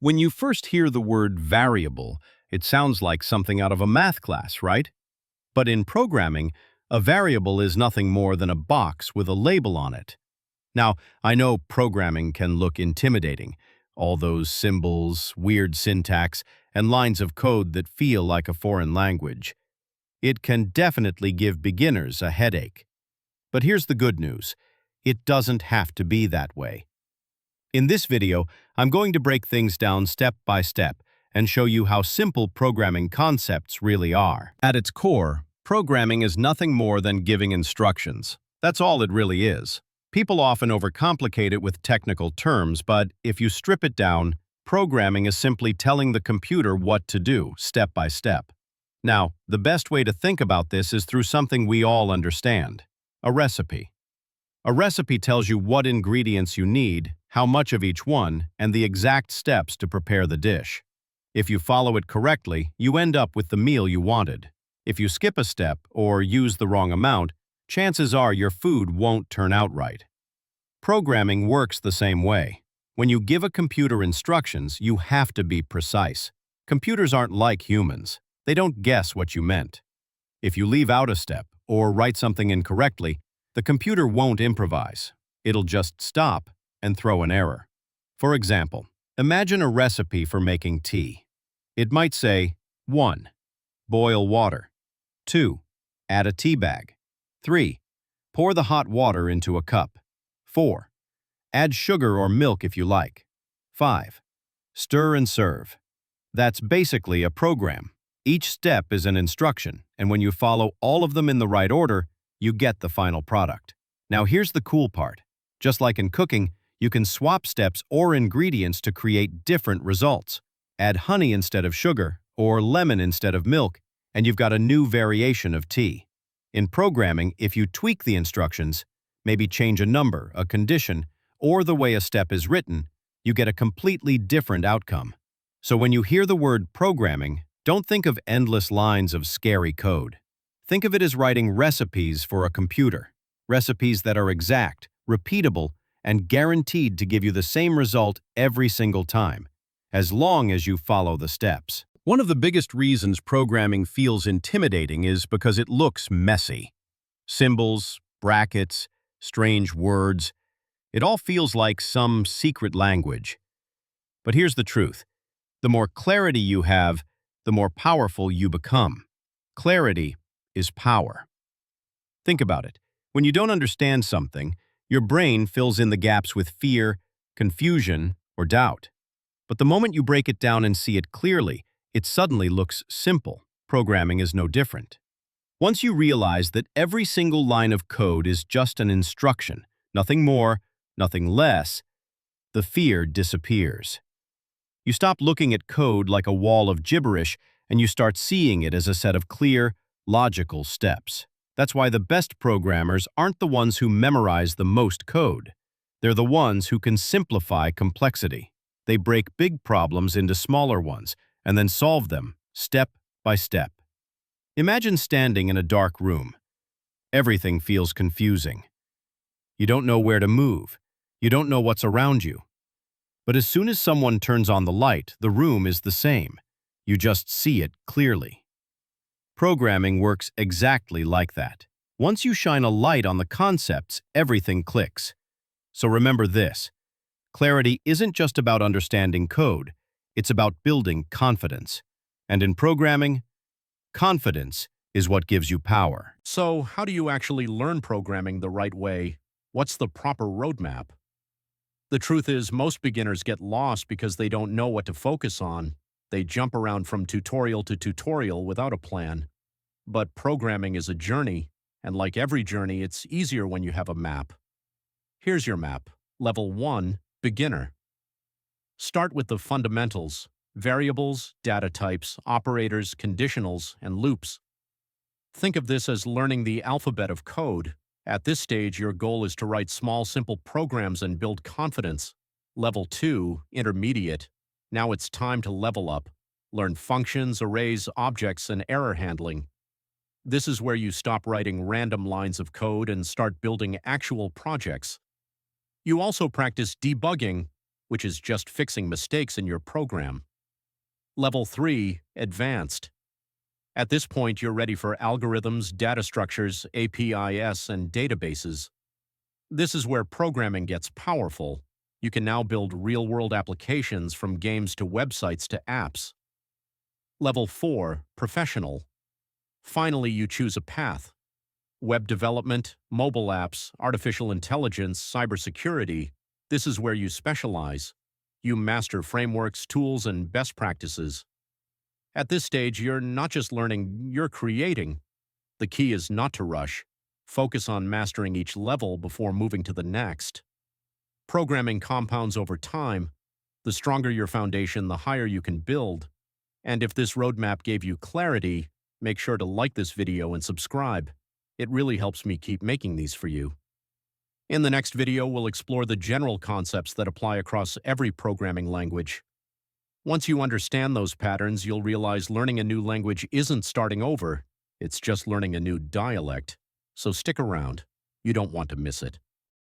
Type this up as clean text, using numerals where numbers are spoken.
When you first hear the word variable, it sounds like something out of a math class, right? But in programming, a variable is nothing more than a box with a label on it. Now, I know programming can look intimidating, all those symbols, weird syntax, and lines of code that feel like a foreign language. It can definitely give beginners a headache. But here's the good news. It doesn't have to be that way. In this video, I'm going to break things down step by step and show you how simple programming concepts really are. At its core, programming is nothing more than giving instructions. That's all it really is. People often overcomplicate it with technical terms, but if you strip it down, programming is simply telling the computer what to do, step by step. Now, the best way to think about this is through something we all understand: a recipe. A recipe tells you what ingredients you need, how much of each one, and the exact steps to prepare the dish. If you follow it correctly, you end up with the meal you wanted. If you skip a step or use the wrong amount, chances are your food won't turn out right. Programming works the same way. When you give a computer instructions, you have to be precise. Computers aren't like humans. They don't guess what you meant. If you leave out a step or write something incorrectly, the computer won't improvise. It'll just stop and throw an error. For example, imagine a recipe for making tea. It might say, 1. Boil water. 2. Add a tea bag. 3. Pour the hot water into a cup. 4. Add sugar or milk if you like. 5. Stir and serve. That's basically a program. Each step is an instruction, and when you follow all of them in the right order, you get the final product. Now here's the cool part. Just like in cooking, you can swap steps or ingredients to create different results. Add honey instead of sugar, or lemon instead of milk, and you've got a new variation of tea. In programming, if you tweak the instructions, maybe change a number, a condition, or the way a step is written, you get a completely different outcome. So when you hear the word programming, don't think of endless lines of scary code. Think of it as writing recipes for a computer. Recipes that are exact, repeatable, and guaranteed to give you the same result every single time, as long as you follow the steps. One of the biggest reasons programming feels intimidating is because it looks messy. Symbols, brackets, strange words. It all feels like some secret language. But here's the truth. The more clarity you have, the more powerful you become. Clarity is power. Think about it. When you don't understand something, your brain fills in the gaps with fear, confusion, or doubt. But the moment you break it down and see it clearly, it suddenly looks simple. Programming is no different. Once you realize that every single line of code is just an instruction, nothing more, nothing less, the fear disappears. You stop looking at code like a wall of gibberish, and you start seeing it as a set of clear, logical steps. That's why the best programmers aren't the ones who memorize the most code. They're the ones who can simplify complexity. They break big problems into smaller ones and then solve them step by step. Imagine standing in a dark room. Everything feels confusing. You don't know where to move. You don't know what's around you. But as soon as someone turns on the light, the room is the same. You just see it clearly. Programming works exactly like that. Once you shine a light on the concepts, everything clicks. So remember this. Clarity isn't just about understanding code. It's about building confidence. And in programming, confidence is what gives you power. So, how do you actually learn programming the right way? What's the proper roadmap? The truth is, most beginners get lost because they don't know what to focus on. They jump around from tutorial to tutorial without a plan. But programming is a journey, and like every journey, it's easier when you have a map. Here's your map. Level 1, Beginner. Start with the fundamentals: variables, data types, operators, conditionals, and loops. Think of this as learning the alphabet of code. At this stage, your goal is to write small, simple programs and build confidence. Level 2, Intermediate. Now it's time to level up. Learn functions, arrays, objects, and error handling. This is where you stop writing random lines of code and start building actual projects. You also practice debugging, which is just fixing mistakes in your program. Level 3, Advanced. At this point, you're ready for algorithms, data structures, APIs, and databases. This is where programming gets powerful. You can now build real-world applications from games to websites to apps. Level 4, Professional. Finally, you choose a path. Web development, mobile apps, artificial intelligence, cybersecurity. This is where you specialize. You master frameworks, tools, and best practices. At this stage, you're not just learning, you're creating. The key is not to rush. Focus on mastering each level before moving to the next. Programming compounds over time. The stronger your foundation, the higher you can build. And if this roadmap gave you clarity, make sure to like this video and subscribe. It really helps me keep making these for you. In the next video, we'll explore the general concepts that apply across every programming language. Once you understand those patterns, you'll realize learning a new language isn't starting over. It's just learning a new dialect. So stick around. You don't want to miss it.